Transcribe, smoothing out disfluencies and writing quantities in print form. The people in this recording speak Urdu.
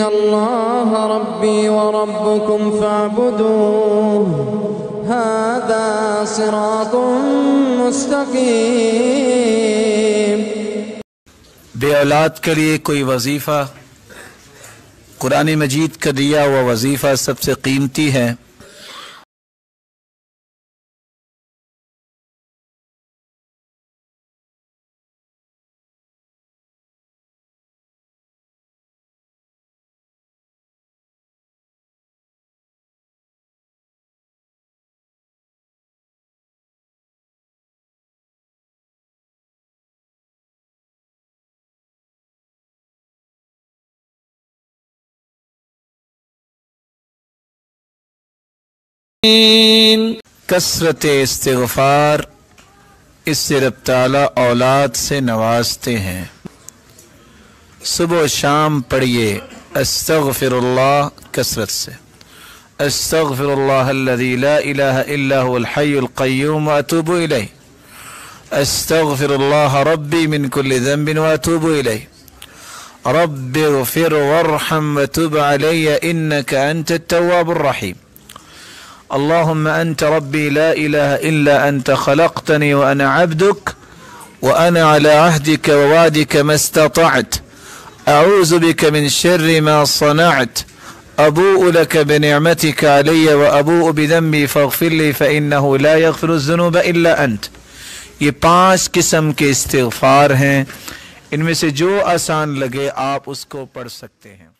اللہ ربی وربکم فاعبدوہ ھذا صراط مستقیم۔ بے اولاد کے لیے کوئی وظیفہ، قرآن مجید کا دیا ہوا وظیفہ سب سے قیمتی ہے۔ کثرت استغفار، اس سے رب تعالیٰ اولاد سے نوازتے ہیں۔ صبح و شام پڑھیے استغفر اللہ کثرت سے، استغفر اللہ الذی لا الہ الا هو الحی القیوم واتوب الیہ، استغفر اللہ ربی من کل ذنب واتوب الیہ، رب اغفر وارحم وتب علی انک انت التواب الرحیم، اللهم أنت ربي لا إله إلا أنت خلقتني وأنا عبدك وأنا على عهدك ووعدك ما استطعت أعوذ بك من شر ما صنعت أبوء لك بنعمتك علي وأبوء بذنبي فاغفر لي فإنه لا يغفر الذنوب إلا أنت۔ یہ 5 قسم کے استغفار ہیں، ان میں سے جو آسان لگے آپ اس کو پڑھ سکتے ہیں۔